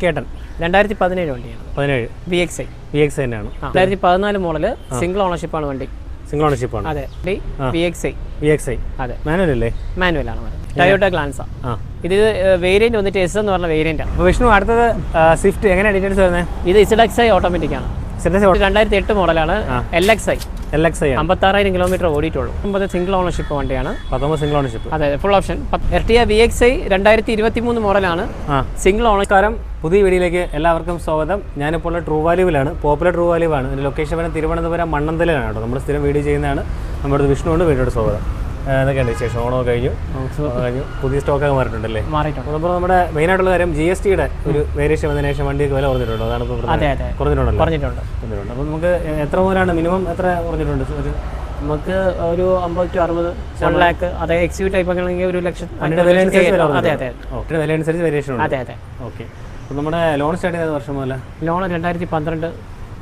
കേട്ടൻ 2017 വണ്ടിയാണ്. 17 VXi തന്നെയാണ്. 2014 model single ownership ആണ് വണ്ടി. സിംഗിൾ ഓണർഷിപ്പ് ആണ്. അതെ, VXi. അതെ, മാനുവൽ അല്ലേ? മാനുവൽ ആണ്. Toyota Glanza. ഇത് വേരിയന്റ് വന്നിട്ട് എസ് എന്ന് പറഞ്ഞ വേരിയന്റ് ആണ്. അപ്പോൾ വിഷ്ണു, അടുത്തത് സ്വിഫ്റ്റ് എങ്ങനെയാണ് ഡീറ്റെയിൽസ് വരുന്നത്? ഇത് ZXi ഓട്ടോമാറ്റിക് ആണ്. 2008 മോഡലാണ്. LXi 56,000 കിലോമീറ്റർ ഓടിയിട്ടുള്ളൂ. 9 സിംഗിൾ ഓണർഷിപ്പ് വണ്ടിയാണ്. 19 സിംഗിൾ ഓണർഷിപ്പ്. അതെ, ഫുൾ ഓപ്ഷൻ. Ertiga VXi 2023 മോഡലാണ്. Single ownership. പുതിയ വീഡിയോയിലേക്ക് എല്ലാവർക്കും സ്വാഗതം. ഞാനിപ്പോൾ ട്രൂ വാല്യൂവിലാണ്. പോപ്പുലർ ട്രൂ വാല്യൂ ആണ്. ഇതിൻ്റെ ലൊക്കേഷൻ വരുന്നത് തിരുവനന്തപുരം മണ്ണന്തലാണ് കേട്ടോ. നമ്മൾ സ്ഥിരം വീഡിയോ ചെയ്യുന്നതാണ്. നമ്മുടെ വിഷ്ണുണ്ട്. വീഡിയോയുടെ സ്വാഗതം. എന്തൊക്കെയുണ്ട് വിശേഷം? ഓണമൊക്കെ കഴിഞ്ഞു. പുതിയ സ്റ്റോക്കൊക്കെ മാറിയിട്ടുണ്ടല്ലേ? അപ്പോൾ നമ്മുടെ മെയിനായിട്ടുള്ള കാര്യം GSTയുടെ ഒരു വേരിയേഷൻ വന്നതിന് ശേഷം വണ്ടിയൊക്കെ വില കുറഞ്ഞിട്ടുണ്ടോ? അതാണ് ഇപ്പോൾ കുറഞ്ഞിട്ടുണ്ടല്ലോ. അപ്പോൾ നമുക്ക് എത്ര മുതലാണ് മിനിമം എത്ര കുറഞ്ഞിട്ടുണ്ട്? നമുക്ക് ഒരു 50 to 60, 1 lakh. അതെ, XU ടൈപ്പ് ഒക്കെ ആണെങ്കിൽ 1 ലക്ഷം. വില അനുസരിച്ച് വേരിയേഷൻ ഉണ്ട്. അതെ അതെ. ഓക്കെ. അപ്പോൾ നമ്മുടെ ലോൺ സ്റ്റാർട്ട് ചെയ്ത വർഷം മുതൽ? ലോൺ 2012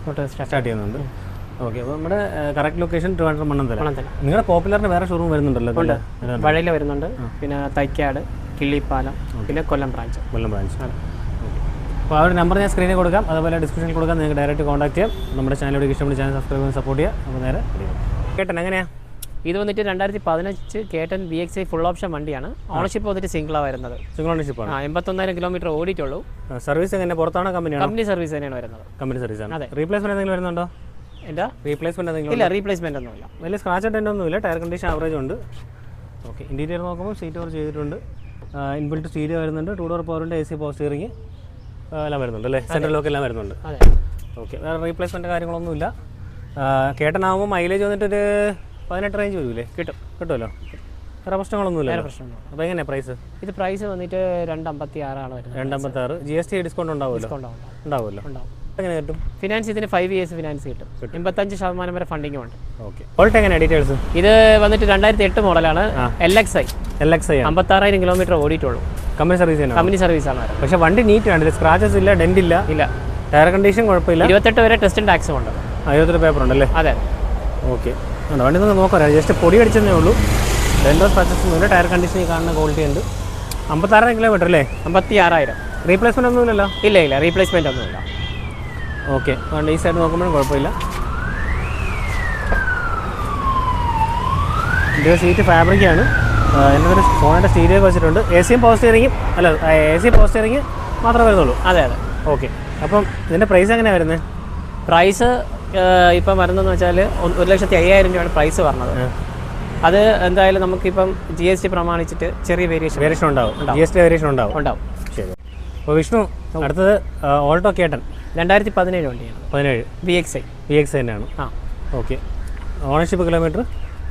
തൊട്ട് സ്റ്റാർട്ട് ചെയ്യുന്നുണ്ട്. ഓക്കെ. അപ്പോൾ നമ്മുടെ കറക്റ്റ് ലൊക്കേഷൻ ട്രിവാൻഡ്രം മണ്ണന്തല. നിങ്ങളുടെ പോപ്പുലറിന് വേറെ ഷോറൂം വരുന്നുണ്ടല്ലോ? വഴയിൽ വരുന്നുണ്ട്, പിന്നെ തൈക്കാട്, കിള്ളിപ്പാലം, പിന്നെ കൊല്ലം ബ്രാഞ്ച്. അപ്പോൾ ആ ഒരു നമ്പർ ഞാൻ സ്ക്രീനിൽ കൊടുക്കാം, അതുപോലെ ഡിസ്ക്രിപ്ഷനിൽ കൊടുക്കാം. നിങ്ങൾക്ക് ഡയറക്റ്റ് കോൺടാക്ട് ചെയ്യാം. നമ്മുടെ ചാനലിലേക്ക് ഇഷ്ടപ്പെട്ട ചാനൽ സബ്സ്ക്രൈബ് ചെയ്യാൻ സപ്പോർട്ട് ചെയ്യുക. അപ്പോൾ നേരെ കേട്ടൻ എങ്ങനെയാണ്? ഇത് വന്നിട്ട് 2015 കേട്ടൻ VXi ഫുൾ ഓപ്ഷൻ വണ്ടിയാണ്. ഓണർഷിപ്പ് വന്നിട്ട് സിംഗിളാണ് വരുന്നത്. സിംഗിൾ ഓണർഷിപ്പ് ആണ്. 81,000 കിലോമീറ്റർ ഓടിയിട്ടുള്ളൂ. സർവീസ് എങ്ങനെ? പുറത്താണോ കമ്പനിയാണോ? കമ്പനി സർവീസ് തന്നെയാണ് വരുന്നത്. കമ്പനി സർവീസ് ആണ്. അതെ. റീപ്ലേസ്മെന്റ് എന്തെങ്കിലും വരുന്നുണ്ടോ? എന്താ റീപ്ലേസ്മെന്റ് എന്തെങ്കിലും? ഇല്ല, റീപ്ലേസ്മെന്റ് ഒന്നുമില്ല. വലിയ സ്ക്രാച്ച് അറ്റൻഡ് ഒന്നുമില്ല. ടയർ കണ്ടീഷൻ ആവറേജ് ഉണ്ട്. ഓക്കെ. ഇന്റീരിയർ നോക്കുമ്പോൾ സീറ്റ് കവർ ചെയ്തിട്ടുണ്ട്. ഇൻബിൽറ്റ് സ്റ്റീരിയോ വരുന്നുണ്ട്. 2 door പവറിൻ്റെ AC പവർ സ്റ്റിയറിംഗ് എല്ലാം വരുന്നുണ്ട് അല്ലേ? സെൻട്രൽ ലോക്ക് എല്ലാം വരുന്നുണ്ട്. ഓക്കെ. വേറെ റീപ്ലേസ്മെന്റ് കാര്യങ്ങളൊന്നുമില്ല. കേട്ടനാകുമ്പോൾ മൈലേജ് വന്നിട്ടൊരു 18 റേഞ്ച് വരുമല്ലേ? കിട്ടുമല്ലോ. വേറെ പ്രശ്നങ്ങളൊന്നുമില്ല. അപ്പോൾ എങ്ങനെയാണ് പ്രൈസ്? ഇത് പ്രൈസ് വന്നിട്ട് 256 ആണ് വരുന്നത്. 256. GST ഡിസ്കൗണ്ട് ഉണ്ടാവുമല്ലോ? ഉണ്ടാവുമല്ലോ. എങ്ങനെ കിട്ടും? ഫിനാൻസ് ഇതിന് 5 years ഫിനാൻസ് കിട്ടും. 85% വരെ ഫണ്ടിങ്ങും ഉണ്ട്. ഓക്കെ. ഓൾട്ട് എങ്ങനെയാണ് ഡീറ്റെയിൽസ്? ഇത് വന്നിട്ട് 2008 മോഡലാണ്. LXi 56,000 കിലോമീറ്റർ ഓടിയിട്ടുള്ളൂ. കമ്പനി സർവീസ് ആണ്. കമ്പനി സർവീസ് ആണ്. പക്ഷേ വണ്ടി നീറ്റ് ആണ്. സ്ക്രാച്ചസ് ഇല്ല, ഡെന്റ് ഇല്ല. ടയർ കണ്ടീഷൻ കുഴപ്പമില്ല. 28 വരെ ടെസ്റ്റും ടാക്സും ഉണ്ട്. 28 പേപ്പർ ഉണ്ടല്ലേ? അതെ. ഓക്കെ. വണ്ടി ഒന്ന് നോക്കാം. ജസ്റ്റ് പൊടി അടിച്ചതേ ഉള്ളൂ. ഡെൻഡോ സ്ക്രാച്ചസ് ഒന്നുമില്ല. ടയർ കണ്ടീഷൻ കാണുന്ന ക്വാളിറ്റി ഉണ്ട്. 56,000 കിലോമീറ്റർ അല്ലേ? 56,000. റീപ്ലേസ്മെന്റ് ഒന്നുമില്ലല്ലോ? ഇല്ല, റീപ്ലേസ്മെന്റ് ഒന്നുമില്ല. ഓക്കെ. അതുകൊണ്ട് ഈ സൈഡ് നോക്കുമ്പോഴും കുഴപ്പമില്ല. ഇതിൻ്റെ സീറ്റ് ഫാബ്രിക്കാണ്. എന്നൊരു ഫോണിൻ്റെ സ്റ്റീരിയോ വെച്ചിട്ടുണ്ട്. AC പവർ സ്റ്റിയറിംഗ് മാത്രമേ വരുന്നുള്ളൂ. അതെ. ഓക്കെ. അപ്പം ഇതിൻ്റെ പ്രൈസ് എങ്ങനെയാണ് വരുന്നത്? പ്രൈസ് ഇപ്പം വരുന്നതെന്ന് വെച്ചാൽ 1,05,000 രൂപയാണ് പ്രൈസ് പറഞ്ഞത്. അത് എന്തായാലും നമുക്കിപ്പം GST പ്രമാണിച്ചിട്ട് ചെറിയ വേരിയേഷൻ ഉണ്ടാവും. GST വേരിയേഷൻ ഉണ്ടാവും. ശരി. അപ്പോൾ വിഷ്ണു, അടുത്തത് ഓൾട്ടോ കേട്ടൻ 2017 വണ്ടിയാണ്. 17 VXi തന്നെയാണ്. ഓക്കെ. Ownership kilometre?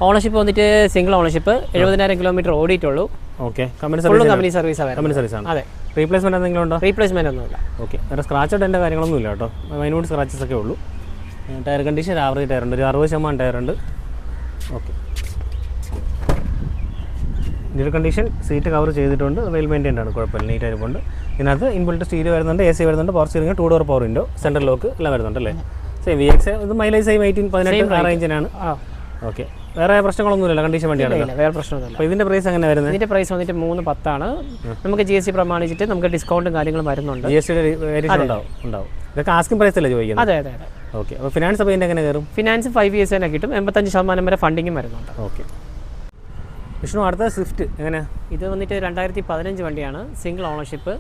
ഓണർഷിപ്പ് വന്നിട്ട് സിംഗിൾ ഓണർഷിപ്പ്. 70,000 കിലോമീറ്റർ ഓടിയിട്ടുള്ളൂ. ഓക്കെ. കമ്പനി സർവീസ് ആണ്. അതെ. റീപ്ലേസ്മെന്റ് എന്തെങ്കിലും ഉണ്ടോ? റീപ്ലേസ്മെന്റ് ഒന്നുമില്ല. ഓക്കെ. വേറെ സ്ക്രാച്ച് ഡെൻ്റെ കാര്യങ്ങളൊന്നും ഇല്ല കേട്ടോ. മൈന്യൂട്ട് സ്ക്രാച്ചസ് ഒക്കെ ഉള്ളൂ. ടയർ കണ്ടീഷൻ ആവറേജ് ടയറുണ്ട്. ഒരു 60% ടയറുണ്ട്. Okay. Interior condition seat cover ചെയ്തിട്ടുണ്ട്. വെൽ മെയിൻറ്റൈൻഡ് ആണ്. കുഴപ്പമില്ല. നീറ്റ് ആയിരിക്കുന്നുണ്ട്. ഇതിനകത്ത് ഇൻബിൽറ്റ് സ്റ്റീരിയോ വരുന്നുണ്ട്. AC വരുന്നുണ്ട്. Power steering, 2 door power window, central lock എല്ലാം വരുന്നുണ്ട് അല്ലേ? Same VXi. ഇത് മൈലേജ് സെയിം 18-18 റേഞ്ചിനാണ്. ഓക്കെ. വേറെ പ്രശ്നങ്ങളൊന്നുമില്ല. കണ്ടീഷൻ വണ്ടിയാണ്. വേറെ പ്രശ്നമൊന്നുമില്ല. അപ്പോൾ ഇതിൻ്റെ പ്രൈസ് എങ്ങനെ വരുന്നത്? ഇതിൻ്റെ പ്രൈസ് വന്നിട്ട് 310 ആണ്. നമുക്ക് GST പ്രമാണിച്ചിട്ട് നമുക്ക് ഡിസ്കൗണ്ടും കാര്യങ്ങളും വരുന്നുണ്ട്. GST വേരിയേഷൻ ഉണ്ടാവും. ഇതൊക്കെ ആസ്കിംഗ് പ്രൈസ് അല്ലേ ചോദിക്കുന്നത്? അതെ. ഓക്കെ. അപ്പോൾ ഫിനാൻസ് അപ്പോൾ ഇതിൻ്റെ എങ്ങനെ കയറും? ഫിനാൻസ് 5 years തന്നെ കിട്ടും. 85% വരെ ഫണ്ടിങ്ങും വരുന്നുണ്ട്. ഓക്കെ. വിഷ്ണു, അടുത്ത സ്വിഫ്റ്റ് എങ്ങനെയാണ്? ഇത് വന്നിട്ട് 2015 വണ്ടിയാണ്. Single ownership.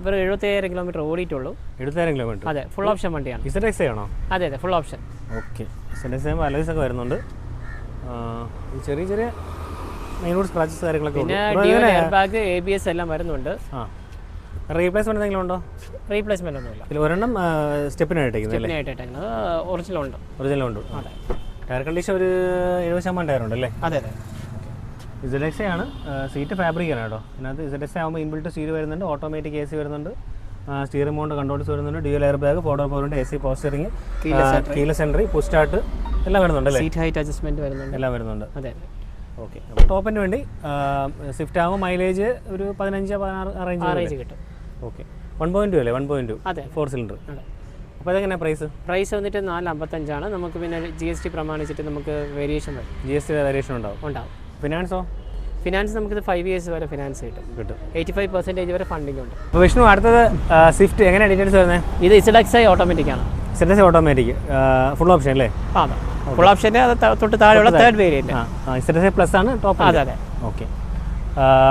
വെറും 70,000 കിലോമീറ്റർ ഓടിയിട്ടുള്ളൂ. 70,000 കിലോമീറ്റർ? അതെ, ഫുൾ ഓപ്ഷൻ വണ്ടിയാണ്. ZXi ആണോ? അതെ, full option. Okay. ZXi alloys ഒക്കെ വരുന്നുണ്ട്. ചെറിയ മൈന്യൂട്ട് സ്ക്രാച്ചസ് കാര്യങ്ങളൊക്കെ. പിന്നെ ഡ്യുവൽ എയർ ബാഗ്, ABS എല്ലാം വരുന്നുണ്ട്. റീപ്ലേസ്മെന്റ് എന്തെങ്കിലും ഉണ്ടോ? റീപ്ലേസ്മെന്റ് ഒന്നുമില്ല. ഇതിൽ ഒരെണ്ണം സ്റ്റെപ്പിനായിട്ടേക്കുന്നത് ഒറിജിനൽ ഉണ്ട്. അതെ. ടയർ കണ്ടീഷൻ ഒരു 70% ടയർ ഉണ്ട് അല്ലേ? അതെ. ZXi ആണ്. സീറ്റ് ഫാബ്രിക്കാണ് കേട്ടോ. ഇതിനകത്ത് ZXi ആകുമ്പോൾ ഇൻബിൽറ്റ് സ്റ്റീരിയോ വരുന്നുണ്ട്. ഓട്ടോമാറ്റിക് AC വരുന്നുണ്ട്. സ്റ്റിയറിംഗ് മൗണ്ട് കൺട്രോൾസ് വരുന്നുണ്ട്. Dual air bag, 4 door പവറിൻ്റെ AC power steering, keyless entry, push start എല്ലാം വരുന്നുണ്ട് അല്ലേ? സീറ്റ് ഹൈറ്റ് അഡ്ജസ്റ്റ്മെന്റ് വരുന്നുണ്ട്. എല്ലാം വരുന്നുണ്ട്. അതെ. ഓക്കെ. അപ്പോൾ ടോപ്പിന് വേണ്ടി സ്വിഫ്റ്റ് ആകുമ്പോൾ മൈലേജ് ഒരു 15-16 റേഞ്ച് കിട്ടും. ഓക്കെ. 1.2 അല്ലേ? 1.2. അതെ. 4 cylinder. അപ്പോൾ അതെങ്ങനെയാണ് പ്രൈസ് വന്നിട്ട് 455 ആണ്. നമുക്ക് പിന്നെ GST പ്രമാണിച്ചിട്ട് നമുക്ക് വേരിയേഷൻ വരും. GST വേരിയേഷൻ ഉണ്ടാവും. ഉണ്ടാവും. ഫിനാൻസോ? ഫിനാൻസ് നമുക്കിത് 5 years വരെ ഫിനാൻസ് കിട്ടും. 85% വരെ ഫണ്ടിങ് ഉണ്ട്. അപ്പോൾ വിഷ്ണു അടുത്തത് സ്വിഫ്റ്റ് എങ്ങനെയാണ് ഡീറ്റെയിൽസ് വരുന്നത്? ഇത് ZXi ഓട്ടോമാറ്റിക് ആണ്. ZXi ഓട്ടോമാറ്റിക് ഫുൾ ഓപ്ഷൻ അല്ലേ? അതെ, ഫുൾ ഓപ്ഷൻ്റെ അത് തൊട്ട് താഴെയുള്ള തേർഡ് വേരിയൻറ്റ്. ZXi പ്ലസ് ആണ് ടോപ്പ്. അതെ. ഓക്കെ.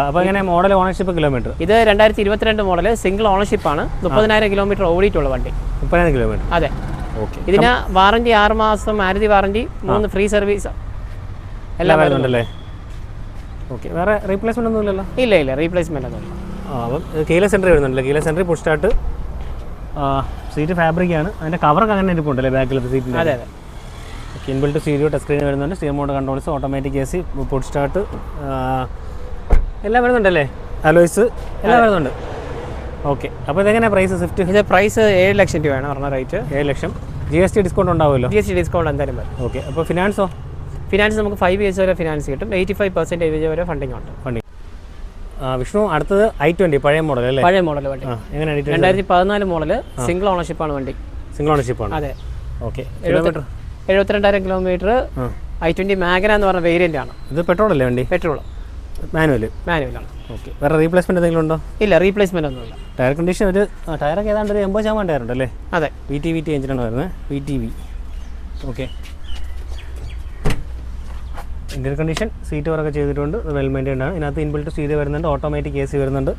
അപ്പോൾ എങ്ങനെ മോഡൽ ഓണർഷിപ്പ് കിലോമീറ്റർ? ഇത് 2022 മോഡൽ സിംഗിൾ ഓണർഷിപ്പാണ്. 30,000 കിലോമീറ്റർ ഓടിയിട്ടുള്ള വണ്ടി. 30,000 കിലോമീറ്റർ. അതെ. ഓക്കെ. ഇതിന് വാറണ്ടി 6 മാസം മാരുതി വാറണ്ടി, 3 ഫ്രീ സർവീസ് എല്ലാം വരുന്നുണ്ടല്ലേ? ഓക്കെ. വേറെ റീപ്ലേസ്മെന്റ് ഒന്നും ഇല്ലല്ലോ? ഇല്ല, റീപ്ലേസ്മെന്റ് ഒന്നുമില്ല. അപ്പം കീലസ് എൻട്രി വരുന്നുണ്ടല്ലോ. Keyless entry push start, seat fabric ആണ്. അതിൻ്റെ കവറൊക്കെ അങ്ങനെ ഇരിപ്പുണ്ടല്ലേ ബാക്കിലത്തെ സീറ്റിൻ്റെ? അതെ. Okay. Inbuilt stereo touch screen വരുന്നുണ്ട്. Steer mode controls, automatic AC, push start എല്ലാം വരുന്നുണ്ടല്ലേ? അലോയ്സ് എല്ലാം വരുന്നുണ്ട്. ഓക്കെ. അപ്പോൾ ഇതെങ്ങനെയാണ് പ്രൈസ് സ്വിഫ്റ്റ്? ഇത് പ്രൈസ് 7 ലക്ഷം രൂപയാണ് പറഞ്ഞ റേറ്റ്. 7 ലക്ഷം. GST ഡിസ്കൗണ്ട് ഉണ്ടാവുമല്ലോ? GST ഡിസ്കൗണ്ട് എന്തായാലും വരും. ഓക്കെ. അപ്പോൾ ഫിനാൻസോ? ഫിനാൻസ് നമുക്ക് 5 years വരെ ഫിനാൻസ് കിട്ടും. 85% വരെ ഫണ്ടിങ് ഉണ്ട്. വിഷ്ണു അടുത്തത് i20 പഴയ മോഡൽ അല്ലേ? പഴയ മോഡൽ വണ്ടി. എങ്ങനെയാണ്? 2014 മോഡൽ സിംഗിൾ ഓണർഷിപ്പാണ് വണ്ടി. സിംഗിൾ ഓണർഷിപ്പാണ്. അതെ. Okay. Kilometre 72,000 kilometre. i20 Magna എന്ന് പറഞ്ഞ വേരിയൻ്റ് ആണ്. ഇത് പെട്രോൾ അല്ലേ വണ്ടി? പെട്രോൾ. മാനുവലാണ്. ഓക്കെ. വേറെ റീപ്ലേസ്മെന്റ് എന്തെങ്കിലും ഉണ്ടോ? ഇല്ല, റീപ്ലേസ്മെന്റ് ഒന്നുമില്ല. ടയർ കണ്ടീഷൻ ഒരു ടയറൊക്കെ ഏതാണ്ട് ഒരു 80% ടയർ ഉണ്ടല്ലേ? അതെ. VT എഞ്ചിനാണ് വരുന്നത്. VTV. Okay. Interior condition seat work ചെയ്തിട്ടുണ്ട്. വെൽ മെയിൻറ്റൈൻഡ് ആണ്. ഇതിനകത്ത് ഇൻബിൽറ്റ് സ്റ്റീരിയോ വരുന്നുണ്ട്. ഓട്ടോമാറ്റിക് AC വരുന്നുണ്ട്.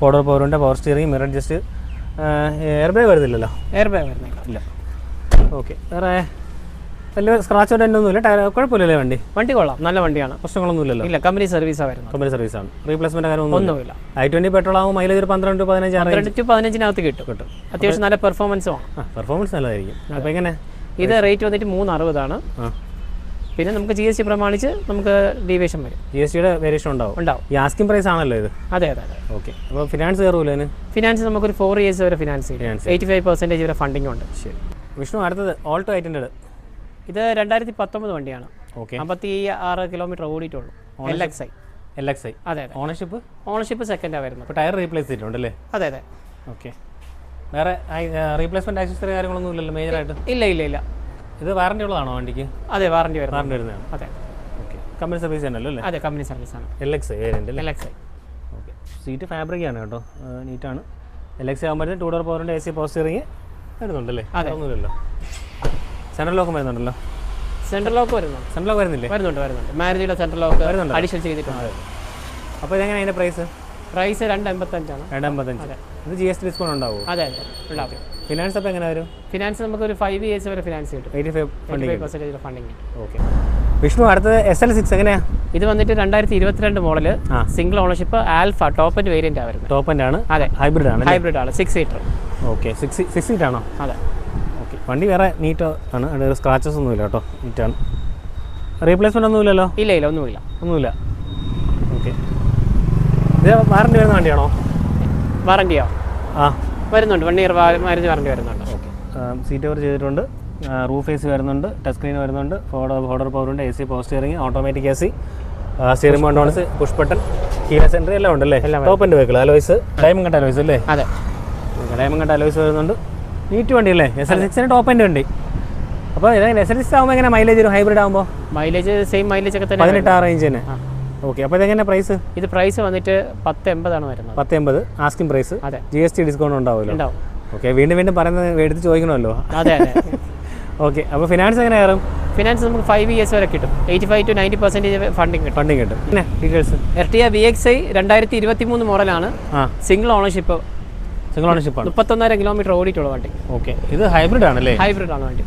പവറുണ്ട്. Power steering, mirror adjust. Air bag വരുന്നില്ലല്ലോ? എയർ ബാഗ് വരുന്നില്ല. ഇല്ല. ഓക്കെ. വേറെ വലിയ സ്ക്രാച്ച് ഔട്ട് ഒന്നുമില്ല. ടയർ കുഴപ്പമില്ലല്ലേ വണ്ടി? വണ്ടി കൊള്ളാം, നല്ല വണ്ടിയാണ്. പ്രശ്നങ്ങളൊന്നുമില്ലല്ലോ? ഇല്ല, കമ്പനി സർവീസാണ് വരുന്നത്. കമ്പനി സർവീസാണ്. റീപ്ലേസ്മെന്റ് കാര്യം ഒന്നുമില്ല. i20 പെട്രോൾ ആകുമ്പോൾ മൈലേജ് ഒരു 12 to 15 കിട്ടും. അത്യാവശ്യം നല്ല പെർഫോമൻസും ആണ്. പെർഫോമൻസ് നല്ലതായിരിക്കും. അപ്പോൾ എങ്ങനെ? ഇത് റേറ്റ് വന്നിട്ട് 360 ആണ്. പിന്നെ നമുക്ക് GST പ്രമാണിച്ച് നമുക്ക് ഡീവിയേഷൻ വരും. GSTയുടെ വേരിയേഷൻ ഉണ്ടാവും. ഈ ആസ്കിംഗ് പ്രൈസ് ആണല്ലോ ഇത്? അതെ. ഓക്കെ. അപ്പോൾ ഫിനാൻസ് കയറൂല അതിന്? ഫിനാൻസ് നമുക്കൊരു 4 years വരെ ഫിനാൻസ് ചെയ്യും. 85% വരെ ഫണ്ടിങ് ഉണ്ട്. ശരി. വിഷ്ണു അടുത്തത് ഓൾട്ടോ 800. ഇത് 2019 വണ്ടിയാണ്. ഓക്കെ. 56 കിലോമീറ്റർ ഓടിയിട്ടുള്ളൂ. LXi. അതെ. ഓണർഷിപ്പ് സെക്കൻഡാണ് വരുന്നത്. അപ്പോൾ ടയർ റീപ്ലേസ് ചെയ്തിട്ടുണ്ടല്ലേ? അതെ. ഓക്കെ. വേറെ റീപ്ലേസ്മെന്റ് ആക്സസറി കാര്യങ്ങളൊന്നും ഇല്ലല്ലോ മേജറായിട്ട്? ഇല്ല. ഇത് വാറണ്ടി ഉള്ളതാണോ വണ്ടിക്ക്? അതെ, വാറണ്ടി വരുന്നതാണ്. അതെ. ഓക്കെ. കമ്പനി സർവീസ് തന്നെയല്ലോ അല്ലേ? അതെ, കമ്പനി സർവീസാണ്. LXi വേരിയൻ്റ് അല്ലേ? LXi. ഓക്കെ. സീറ്റ് ഫാബ്രിക് ആണ് കേട്ടോ, നീറ്റാണ്. LXi ആകുമ്പോഴത്തേക്കും 2 door പവറിൻ്റെ AC പവർ സ്റ്റിയറിംഗ് വരുന്നുണ്ടല്ലേ? ഒന്നുമില്ലല്ലോ. സെൻട്രൽ ലോക്കും വരുന്നുണ്ടല്ലോ? സെൻട്രൽ ലോക്ക് വരുന്നുണ്ട്. സെൻട്രൽ ലോക്ക് വരുന്നില്ലേ? വരുന്നുണ്ട്. മാരുതിയുടെ സെൻട്രൽ ലോക്ക് വരുന്നുണ്ട്, അഡീഷൻ ചെയ്തിട്ടുണ്ട്. അപ്പോൾ ഇതെങ്ങനെ അതിൻ്റെ പ്രൈസ്? 255 ആണ്. 255. ഇത് GST ഡിസ്കൗണ്ട് ഉണ്ടാവുമോ? അതെ, ഉണ്ടാവും. ഫിനാൻസ് അപ്പോൾ എങ്ങനെ വരും? ഫിനാൻസ് നമുക്ക് ഒരു 5 years വരെ ഫിനാൻസ് കിട്ടും. 85% ഫണ്ടിങ് കിട്ടും. ഓക്കെ. വിഷ്ണു അടുത്തത് SL6 എങ്ങനെയാണ്? ഇത് വന്നിട്ട് 2022 model single ownership alpha top and variant ആണ് വരുന്നത്. ടോപ്പ് ആൻഡ് ആണ്? അതെ. ഹൈബ്രിഡ് ആണ്. 6 സീറ്റർ. ഓക്കെ. 6 സീറ്റ് ആണോ? അതെ. ഓക്കെ. വണ്ടി വേറെ നീറ്റ് ആണ്, അവിടെ സ്ക്രാച്ചസ് ഒന്നുമില്ല കേട്ടോ, നീറ്റാണ്. റീപ്ലേസ്മെന്റ് ഒന്നുമില്ലല്ലോ? ഇല്ല, ഒന്നുമില്ല. ഓക്കെ. ഇത് വാറണ്ടി വരുന്ന വണ്ടിയാണോ? വാറണ്ടിയോ? വരുന്നുണ്ട്. 1 year മാരുതി വാറണ്ടി വരുന്നുണ്ട്. ഓക്കെ. സീറ്റ് കവർ ചെയ്തിട്ടുണ്ട്. റൂഫ് AC വരുന്നുണ്ട്. ടച്ച് സ്ക്രീൻ വരുന്നുണ്ട്. ഫോർഡർ പവറുണ്ട്. AC power steering, automatic AC, steering controls, push button, keyless entry എല്ലാം ഉണ്ടല്ലേ? Top end vehicle. Alloys diamond cut alloys അല്ലേ? അതെ. ഡയമണ്ട് കട്ട് അലോയ്സ് വരുന്നുണ്ട്. നീറ്റ് വണ്ടി അല്ലേ? SL6 ടോപ്പ് എൻഡ് വണ്ടി. അപ്പോൾ ഇതെങ്ങനെ SL6 ആകുമ്പോൾ എങ്ങനെ മൈലേജ് വരും ഹൈബ്രിഡ് ആകുമ്പോൾ? മൈലേജ് സെയിം മൈലേജ് ഒക്കെ തന്നെ, 18 റേഞ്ച് തന്നെ. ഓക്കെ. അപ്പോൾ ഇതെങ്ങനെ പ്രൈസ്? ഇത് പ്രൈസ് വന്നിട്ട് 1080 ആണ് വരുന്നത്. 1080 ആസ്കിംഗ് പ്രൈസ്. അതെ. GST ഡിസ്കൗണ്ട് ഉണ്ടാവുമല്ലോ? ഉണ്ടാവും. ഓക്കെ. വീണ്ടും പറയുന്നത് എടുത്ത് ചോദിക്കണമല്ലോ? അതെ. ഓക്കെ. അപ്പോൾ ഫിനാൻസ് എങ്ങനെ കയറും? ഫിനാൻസ് നമുക്ക് 5 years വരെ കിട്ടും. 85 to 90% ഫണ്ടിങ് കിട്ടും. പിന്നെ ഡീറ്റെയിൽസ്? Ertiga VXi 2023 മോഡലാണ്. Single ownership. 31,000 കിലോമീറ്റർ ഓടിയിട്ടുള്ള വണ്ടി. ഓക്കെ. ഇത് ഹൈബ്രിഡ് ആണല്ലേ? ഹൈബ്രിഡ് ആണ് വണ്ടി.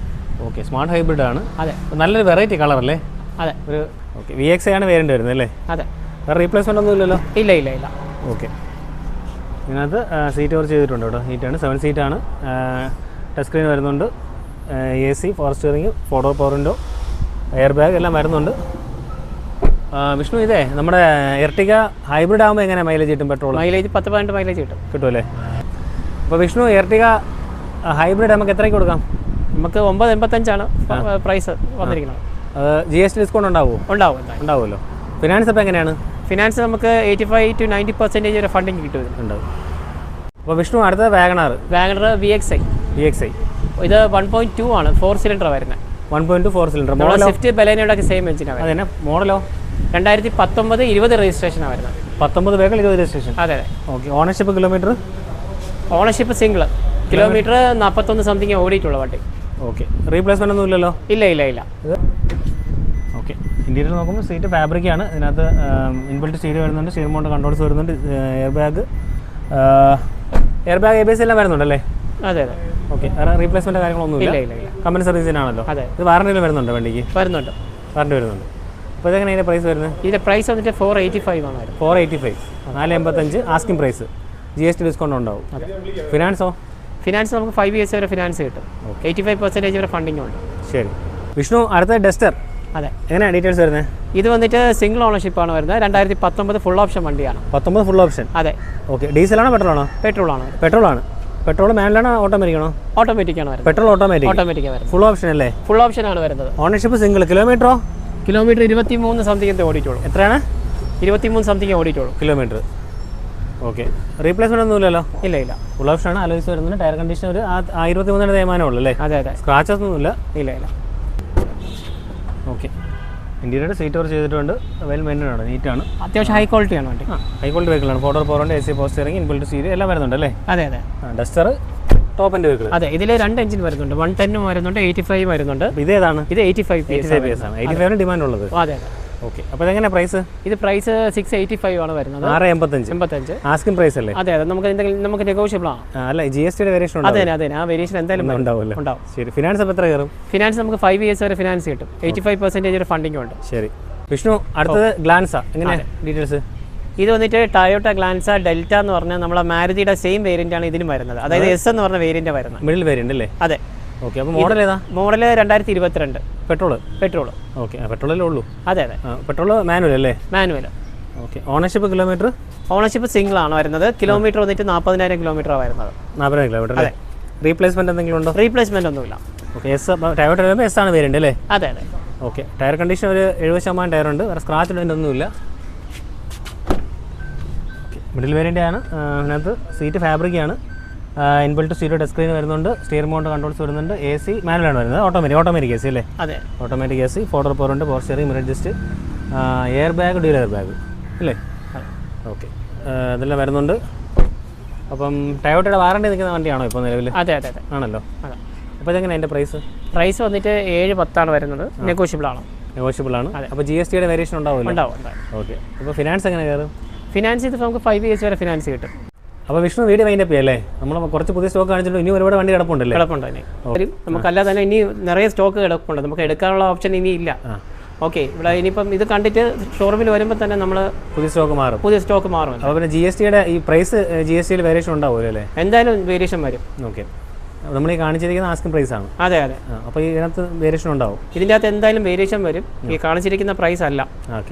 ഓക്കെ. സ്മാർട്ട് ഹൈബ്രിഡ് ആണ്. അതെ. നല്ലൊരു വെറൈറ്റി കളർ അല്ലേ? അതെ. ഒരു ഓക്കെ. VXi ആണ് വേരിയൻ്റ് വരുന്നത് അല്ലേ? അതെ. വേറെ റീപ്ലേസ്മെൻ്റ് ഒന്നും ഇല്ലല്ലോ? ഇല്ല. ഓക്കെ. ഇതിനകത്ത് സീറ്റ് കവർ ചെയ്തിട്ടുണ്ട് കേട്ടോ, നീറ്റാണ്. 7 സീറ്റാണ്. ടച്ച് സ്ക്രീൻ വരുന്നുണ്ട്. AC power steering, 4 door power window, air bag എല്ലാം വരുന്നുണ്ട്. വിഷ്ണു ഇതേ നമ്മുടെ Ertiga ഹൈബ്രിഡ് ആകുമ്പോൾ എങ്ങനെ മൈലേജ് കിട്ടും? പെട്രോൾ മൈലേജ് 10-12 മൈലേജ് കിട്ടുമല്ലേ? അപ്പോൾ വിഷ്ണു Ertiga ഹൈബ്രിഡ് നമുക്ക് എത്രയ്ക്ക് കൊടുക്കാം? നമുക്ക് 985 ആണ് പ്രൈസ് വന്നിരിക്കുന്നത്. GST ഡിസ്കൗണ്ട് ഉണ്ടാവുമോ? ഉണ്ടാവുമല്ലോ. ഫിനാൻസ് അപ്പോൾ എങ്ങനെയാണ്? ഫിനാൻസ് നമുക്ക് 85 to 90% വരെ ഫണ്ടിങ് കിട്ടും. ഉണ്ടാവും. അപ്പോൾ വിഷ്ണു അടുത്ത വാഗണർ VXi. ഇത് 1.2 ആണ്, 4 സിലിണ്ടർ വരുന്നത്. 1.2 4 സിലിണ്ടർ. സ്വിഫ്റ്റ് ബലേനോടെ സെയിം എഞ്ചിനാണ്. അതെ. മോഡലോ? 2019 20 രജിസ്ട്രേഷനാണ് വരുന്നത്. 19 വെഹിക്കിൾ 20 രജിസ്ട്രേഷൻ. അതെ. Okay. Ownership kilometre? Ownership single. Kilometre 41 something ഓടിയിട്ടുള്ള വണ്ടി. ഓക്കെ. റീപ്ലേസ്മെൻ്റ് ഒന്നും ഇല്ലല്ലോ? ഇല്ല. ഓക്കെ. ഇന്റീരിയർ നോക്കുമ്പോൾ സീറ്റ് ഫാബ്രിക്കാണ്. ഇതിനകത്ത് ഇൻബിൽറ്റ് സ്റ്റീരിയോ വരുന്നുണ്ട്, സ്റ്റീരിംഗ് മൗണ്ട് കൺട്രോൾസ് വരുന്നുണ്ട്, എയർ ബാഗ് ABS എല്ലാം വരുന്നുണ്ടല്ലേ? അതെ. ഓക്കെ. റീപ്ലേസ്മെൻറ്റ് കാര്യങ്ങളൊന്നും ഇല്ല. കമ്പനി സർവീസിനാണല്ലോ? അതെ. ഇത് വാറണ്ടിയിൽ വരുന്നുണ്ടോ വണ്ടിക്ക്? വരുന്നുണ്ട്. വാറണ്ടി വരുന്നുണ്ട്. അപ്പോൾ ഇതെങ്ങനെ ഇതിൻ്റെ പ്രൈസ് വരുന്നത്? ഇതിൻ്റെ പ്രൈസ് വന്നിട്ട് 485 ആണ് വരുന്നത്. 485. 485 ആസ്കിംഗ് പ്രൈസ്. GST ഡിസ്കൗണ്ട് ഉണ്ടാവും. അതെ. ഫിനാൻസോ? ഫിനാൻസ് നമുക്ക് 5 years വരെ ഫിനാൻസ് കിട്ടും. 85% വരെ ഫണ്ടിങ് ഉണ്ട്. ശരി. വിഷ്ണു, അടുത്ത ഡസ്റ്റർ. അതെ. എങ്ങനെയാണ് ഡീറ്റെയിൽസ് വരുന്നത്? ഇത് വന്നിട്ട് സിംഗിൾ ഓണർഷിപ്പാണ് വരുന്നത്. 2019 ഫുൾ ഓപ്ഷൻ വണ്ടിയാണ്. 19 ഫുൾ ഓപ്ഷൻ? അതെ. ഓക്കെ. ഡീസലാണോ പെട്രോളാണോ? പെട്രോളാണ്. പെട്രോൾ മാനുവലാണോ ഓട്ടോമാറ്റിക് ആണോ? ഓട്ടോമാറ്റിക് ആണ് വരുന്നത്. പെട്രോൾ ഓട്ടോമാറ്റിക് വരുന്നത്. ഫുൾ ഓപ്ഷൻ അല്ലേ? ഫുൾ ഓപ്ഷൻ ആണ് വരുന്നത്. Ownership single. കിലോമീറ്ററോ? കിലോമീറ്റർ 23 സംതിങ് ഓടിയിട്ടുള്ളൂ. എത്രയാണ്? 23 സംതിങ് ഓടിയിട്ടുള്ളൂ കിലോമീറ്റർ. ഓക്കെ. റീപ്ലേസ്മെന്റ് ഒന്നും ഇല്ലല്ലോ? ഇല്ല. ഫുൾ ഓപ്ഷൻ ആണ്. അലോയ്സ് വരുന്നുണ്ട്. ടയർ കണ്ടീഷൻ ഒരു 23 തേയ്മാനം ഉള്ളൂ അല്ലേ? അതെ. സ്ക്രാച്ചസ് ഒന്നുമില്ല? ഇല്ല. ഓക്കെ. ഇന്റീരിയർ സീറ്റ് ഓവർ ചെയ്തിട്ടുണ്ട്. വെൽ മെയിൻറ്റൈൻഡ് ആണ്, നീറ്റാണ്. അത്യാവശ്യം ഹൈ ക്വാളിറ്റി ആണ് വണ്ടി. ഹൈ ക്വാളിറ്റി വെഹിക്കിളാണ്. 4 door ഉണ്ട്, AC പോസ്റ്റ് ഇറങ്ങി, ഇൻബിൽറ്റ് സ്റ്റീരിയോ എല്ലാം വരുന്നുണ്ട് അല്ലേ? അതെ. Duster top end vehicle. അതെ. ഇതിൽ 2 എഞ്ചിൻ വരുന്നുണ്ട്. 110 വരുന്നുണ്ട്, 85 വരുന്നുണ്ട്. ഇതേതാണ്? ഇത് 85 PS ആണ്. 85 ഡിമാൻഡ് ഉള്ളത്. അതെ. ഓക്കെ. അപ്പോൾ ഇതെങ്ങനെ പ്രൈസ്? ഇത് പ്രൈസ് 685 ആണ് വരുന്നത്. 685 ആസ്കിംഗ് പ്രൈസ് അല്ലേ? അതെ. നമുക്ക് നെഗോഷ്യബിൾ ആണ്. അല്ല, GST വേരിയേഷൻ ഉണ്ട്? അതെ. ആ വേരിയേഷൻ എന്തായാലും ഉണ്ടാവും. ശരി. ഫിനാൻസ് അപ്പോൾ എത്ര കയറും? ഫിനാൻസ് നമുക്ക് 5 years വരെ ഫിനാൻസ് കിട്ടും. 85% വരെ ഫണ്ടിങ് ഉണ്ട്. ശരി. വിഷ്ണു, അടുത്തത് ഗ്ലാൻസാ. എങ്ങനെ ഡീറ്റെയിൽസ്? ഇത് വന്നിട്ട് ടയോട്ട ഗ്ലാൻസ ഡെൽറ്റ എന്ന് പറഞ്ഞാൽ നമ്മളെ മാരുതിയുടെ സെയിം വേരിയന്റ് ആണ് ഇതിനും വരുന്നത്. അതായത് S എന്ന് പറഞ്ഞ വേരിയന്റ് വരുന്നത്. മിഡിൽ വേരിയന്റ് അല്ലേ? അതെ. ഓക്കെ. അപ്പോൾ മോഡൽ ഏതാ? Model 2022 petrol. ഓക്കെ. പെട്രോളല്ലേ ഉള്ളൂ? അതെ. പെട്രോൾ മാനുവൽ അല്ലേ? Manual. Okay. Ownership kilometre? Ownership single ആണ് വരുന്നത്. കിലോമീറ്റർ വന്നിട്ട് 40,000 കിലോമീറ്റർ വരുന്നത്. 40,000 കിലോമീറ്റർ അല്ലേ? റീപ്ലേസ്മെന്റ് എന്തെങ്കിലും ഉണ്ടോ? റീപ്ലേസ്മെന്റ് ഒന്നുമില്ല. ഓക്കെ. ടയോട്ട വരുമ്പോൾ S ആണ് വേരിയന്റ് അല്ലേ? അതെ. ഓക്കെ. ടയർ കണ്ടീഷൻ ഒരു 70% ടയർ ഉണ്ട്. വേറെ സ്ക്രാച്ച് ഇടേണ്ടൊന്നുമില്ല. മിഡിൽ വേരിയൻ്റ് ആണ്. അതിനകത്ത് സീറ്റ് ഫാബ്രിക്കാണ്. ഇൻബിൽറ്റ് സ്റ്റീരിയോ ടച്ച് സ്ക്രീൻ വരുന്നുണ്ട്, സ്റ്റിയറിംഗ് മൗണ്ട് കൺട്രോൾസ് വരുന്നുണ്ട്, AC മാനുവലാണ് വരുന്നത്. ഓട്ടോമാറ്റിക് AC അല്ലേ? അതെ. ഓട്ടോമാറ്റിക് AC, 4 door ഉണ്ട്, power steering, mirror adjust, air bag, dual air bag അല്ലേ? ഓക്കെ. ഇതെല്ലാം വരുന്നുണ്ട്. അപ്പം ടയോട്ടയുടെ വാറണ്ടി നിൽക്കുന്ന വണ്ടിയാണോ ഇപ്പോൾ നിലവിൽ? അതെ. ആണല്ലോ. അപ്പോൾ ഇതെങ്ങനെ അതിൻ്റെ പ്രൈസ് വന്നിട്ട് 710 ആണ് വരുന്നത്. നെഗോഷ്യബിൾ ആണ്. അപ്പോൾ GSTയുടെ വേരിയേഷൻ ഉണ്ടാവുമല്ലോ? ഉണ്ടാവും. ഓക്കെ. അപ്പോൾ ഫിനാൻസ് എങ്ങനെ കയറും? ഫിനാൻസ് ഇത് നമുക്ക് 5 years വരെ ഫിനാൻസ് കിട്ടും. അപ്പോൾ വിഷ്ണു, വീഡിയോ വൈൻഡപ്പ് ചെയ്യല്ലേ? നമ്മൾ കുറച്ച് പുതിയ സ്റ്റോക്ക് കാണിച്ചിട്ട് ഇനി ഒരുപാട് വണ്ടി കിടപ്പുണ്ട്. നമുക്കല്ലാതെ തന്നെ ഇനി നിറയെ സ്റ്റോക്ക് കിടപ്പുണ്ട്. നമുക്ക് എടുക്കാനുള്ള ഓപ്ഷൻ ഇനി ഇല്ല. ഓക്കെ. ഇവിടെ ഇനിയിപ്പം ഇത് കണ്ടിട്ട് ഷോറൂമിൽ വരുമ്പോൾ തന്നെ നമ്മൾ പുതിയ സ്റ്റോക്ക് മാറും. അപ്പോൾ പിന്നെ GSTയുടെ ഈ പ്രൈസ് GSTയിൽ വേരിയേഷൻ ഉണ്ടാവുമല്ലോ അല്ലേ? എന്തായാലും വേരിയേഷൻ വരും. ഓക്കെ. നമ്മൾ ഈ കാണിച്ചിരിക്കുന്ന ആസ്കിംഗ് പ്രൈസ് ആണ്? അതെ. അപ്പോൾ ഇതിനകത്ത് വേരിയേഷൻ ഉണ്ടാവും? ഇതിൻ്റെ അകത്ത് എന്തായാലും വേരിയേഷൻ വരും. ഈ കാണിച്ചിരിക്കുന്ന പ്രൈസ് അല്ല.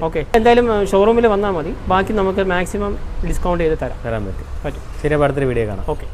ഓക്കെ. എന്തായാലും ഷോറൂമിൽ വന്നാൽ മതി. ബാക്കി നമുക്ക് മാക്സിമം ഡിസ്കൗണ്ട് ചെയ്ത് തരാൻ പറ്റും. ശരി. അപ്പോൾ അടുത്തൊരു വീഡിയോ കാണാം. ഓക്കെ.